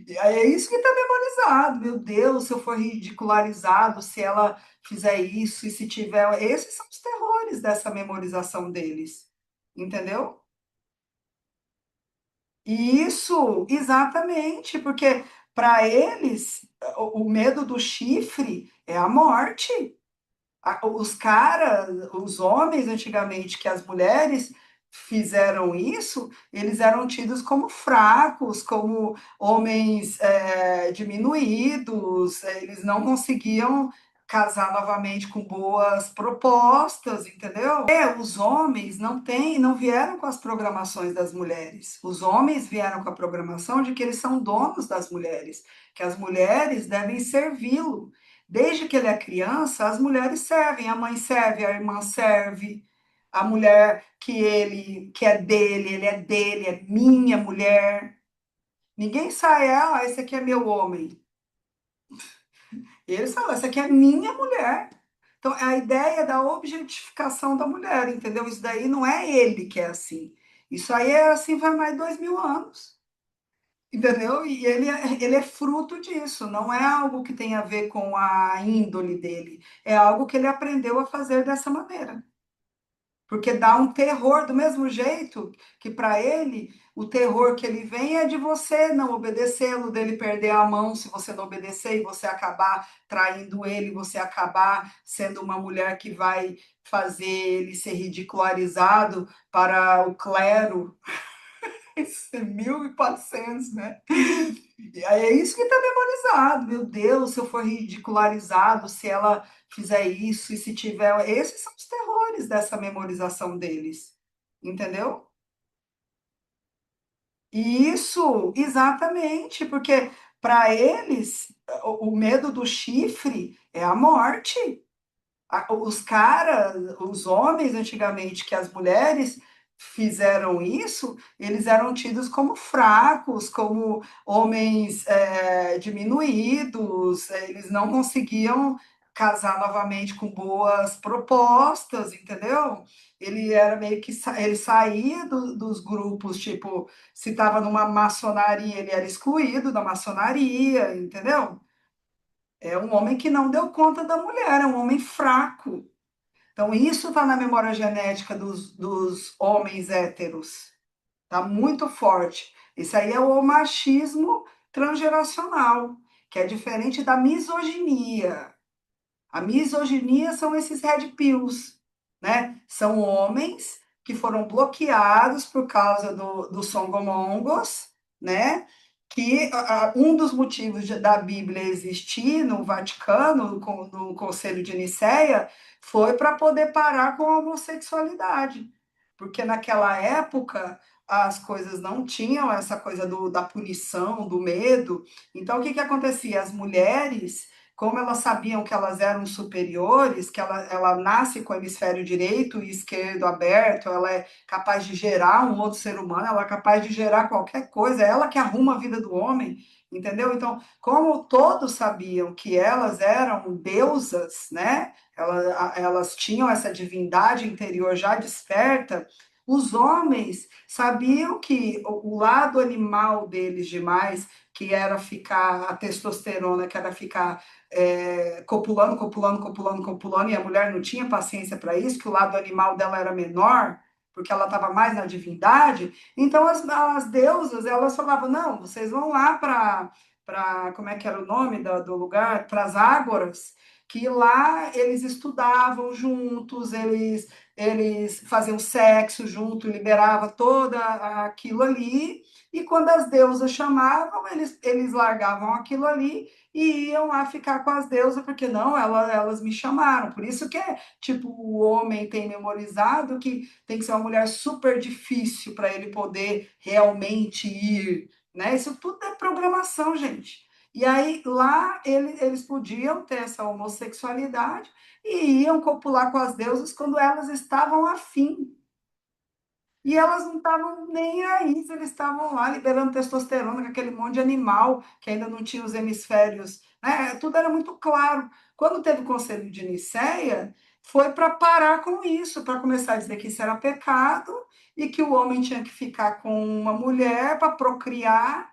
É isso que está memorizado. Meu Deus, se eu for ridicularizado, se ela fizer isso e se tiver. Esses são os terrores dessa memorização deles. Entendeu? Isso, exatamente, porque para eles o medo do chifre é a morte. Os caras, os homens antigamente, que as mulheres fizeram isso, eles eram tidos como fracos, como homens diminuídos, eles não conseguiam casar novamente com boas propostas, entendeu? Os homens não vieram com as programações das mulheres. Os homens vieram com a programação de que eles são donos das mulheres, que as mulheres devem servi-lo. Desde que ele é criança, as mulheres servem, a mãe serve, a irmã serve, a mulher que é dele, é minha mulher. Ninguém sai, esse aqui é meu homem. Eles falam, essa aqui é minha mulher. Então, é a ideia da objetificação da mulher, entendeu? Isso daí não é ele que é assim. Isso aí é assim, vai mais 2000 anos. Entendeu? E ele é fruto disso, não é algo que tem a ver com a índole dele, é algo que ele aprendeu a fazer dessa maneira. Porque dá um terror, do mesmo jeito que para ele, o terror que ele vem é de você não obedecê-lo, dele perder a mão se você não obedecer e você acabar traindo ele, você acabar sendo uma mulher que vai fazer ele ser ridicularizado para o clero. Isso é 1400, né? E aí é isso que está memorizado. Meu Deus, se eu for ridicularizado, se ela fizer isso e se tiver. Esses são os terrores dessa memorização deles. Entendeu? E isso, exatamente, porque para eles o medo do chifre é a morte. Os caras, os homens antigamente, que as mulheres fizeram isso, eles eram tidos como fracos, como homens diminuídos, eles não conseguiam casar novamente com boas propostas, entendeu? Ele era meio que ele saía dos grupos, tipo, se estava numa maçonaria, ele era excluído da maçonaria, entendeu? É um homem que não deu conta da mulher, é um homem fraco. Então, isso está na memória genética dos homens héteros. Está muito forte. Isso aí é o machismo transgeracional, que é diferente da misoginia. A misoginia são esses red pills, né? São homens que foram bloqueados por causa dos songomongos, né? Que um dos motivos da Bíblia existir no Vaticano, no Conselho de Nicéia, foi para poder parar com a homossexualidade, porque naquela época as coisas não tinham essa coisa da punição, do medo. Então, o que acontecia? As mulheres, como elas sabiam que elas eram superiores, que ela nasce com o hemisfério direito e esquerdo aberto, ela é capaz de gerar um outro ser humano, ela é capaz de gerar qualquer coisa, é ela que arruma a vida do homem, entendeu? Então, como todos sabiam que elas eram deusas, né? Elas tinham essa divindade interior já desperta. Os homens sabiam que o lado animal deles demais, que era ficar a testosterona, que era ficar copulando, copulando, copulando, copulando, e a mulher não tinha paciência para isso, que o lado animal dela era menor, porque ela estava mais na divindade. Então as deusas, elas falavam, não, vocês vão lá como é que era o nome do lugar? Para as ágoras, que lá eles estudavam juntos, eles faziam sexo junto, liberava toda aquilo ali, e quando as deusas chamavam, eles largavam aquilo ali e iam lá ficar com as deusas, porque não, elas me chamaram. Por isso que é tipo, o homem tem memorizado que tem que ser uma mulher super difícil para ele poder realmente ir, né? Isso tudo é programação, gente. E aí lá eles podiam ter essa homossexualidade e iam copular com as deusas quando elas estavam afim. E elas não estavam nem aí, se eles estavam lá liberando testosterona com aquele monte de animal que ainda não tinha os hemisférios, né? Tudo era muito claro. Quando teve o Conselho de Nicéia, foi para parar com isso, para começar a dizer que isso era pecado e que o homem tinha que ficar com uma mulher para procriar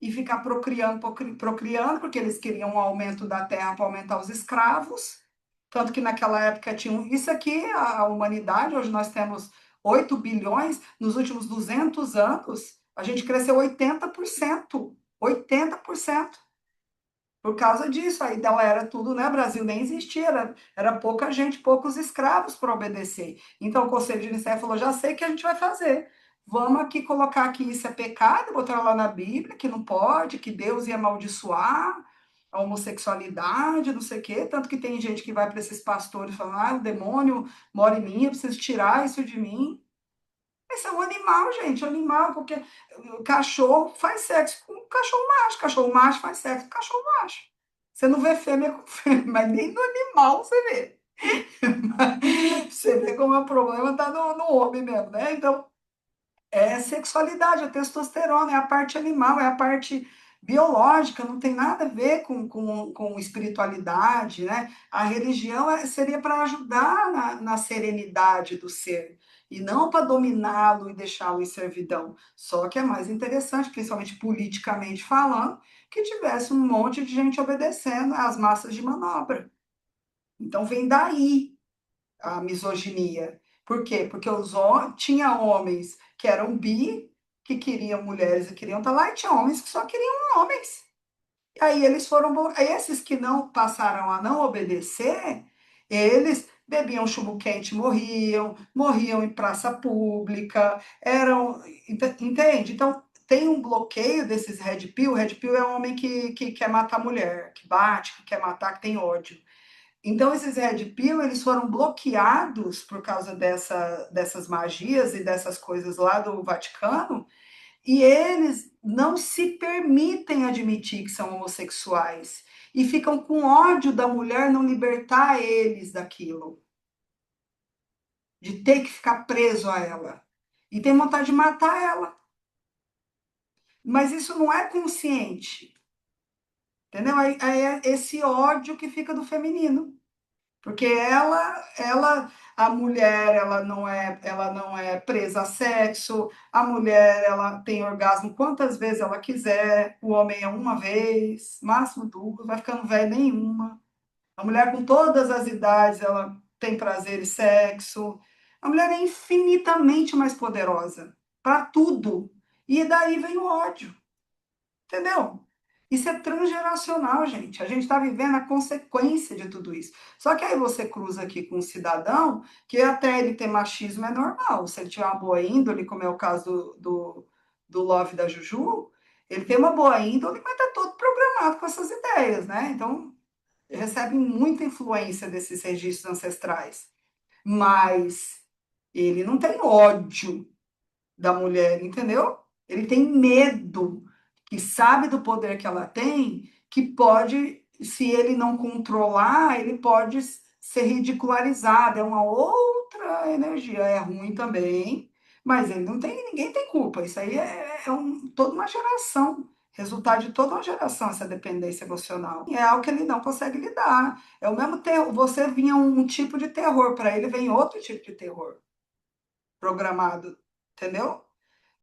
e ficar procriando, procriando, porque eles queriam um aumento da terra para aumentar os escravos. Tanto que naquela época tinham. Isso aqui, a humanidade, hoje nós temos 8 bilhões, nos últimos 200 anos, a gente cresceu 80%. 80% por causa disso. Aí dela era tudo, né? Brasil nem existia, era pouca gente, poucos escravos para obedecer. Então o Conselho de Nicéia falou: já sei o que a gente vai fazer. Vamos aqui colocar que isso é pecado, botar lá na Bíblia, que não pode, que Deus ia amaldiçoar a homossexualidade, não sei o quê. Tanto que tem gente que vai para esses pastores falando: o demônio mora em mim, eu preciso tirar isso de mim. Esse é um animal, gente, um animal, porque o cachorro faz sexo com cachorro macho faz sexo com cachorro macho. Você não vê fêmea com fêmea, mas nem no animal você vê. Você vê como o problema está no homem mesmo, né? Então, é sexualidade, a testosterona, é a parte animal, é a parte biológica, não tem nada a ver com espiritualidade, né? A religião seria para ajudar na serenidade do ser, e não para dominá-lo e deixá-lo em servidão. Só que é mais interessante, principalmente politicamente falando, que tivesse um monte de gente obedecendo às massas de manobra. Então vem daí a misoginia. Por quê? Porque tinha homens que eram bi, que queriam mulheres e queriam estar lá, e tinha homens que só queriam homens. E aí eles foram. Esses que não passaram a não obedecer, eles bebiam chumbo quente, morriam em praça pública, eram. Entende? Então. Tem um bloqueio desses red pill. Red pill é um homem que quer matar mulher, que bate, que quer matar, que tem ódio. Então, esses Red Pill, eles foram bloqueados por causa dessas magias e dessas coisas lá do Vaticano, e eles não se permitem admitir que são homossexuais, e ficam com ódio da mulher não libertar eles daquilo, de ter que ficar preso a ela, e tem vontade de matar ela. Mas isso não é consciente, entendeu? Aí é esse ódio que fica do feminino. Porque a mulher, ela não é presa a sexo, a mulher, ela tem orgasmo quantas vezes ela quiser, o homem é uma vez, máximo duas, vai ficando velho nenhuma. A mulher com todas as idades, ela tem prazer e sexo. A mulher é infinitamente mais poderosa para tudo. E daí vem o ódio. Entendeu? Isso é transgeracional, gente. A gente está vivendo a consequência de tudo isso. Só que aí você cruza aqui com um cidadão que até ele ter machismo é normal. Se ele tiver uma boa índole, como é o caso do Love da Juju, ele tem uma boa índole, mas está todo programado com essas ideias, né? Então, recebe muita influência desses registros ancestrais. Mas ele não tem ódio da mulher, entendeu? Ele tem medo, que sabe do poder que ela tem, que pode, se ele não controlar, ele pode ser ridicularizado. É uma outra energia, é ruim também, mas ele não tem, ninguém tem culpa. Isso aí é toda uma geração. Resultado de toda uma geração, essa dependência emocional. E é algo que ele não consegue lidar. É o mesmo terror. Você vinha um tipo de terror, para ele vem outro tipo de terror programado, entendeu?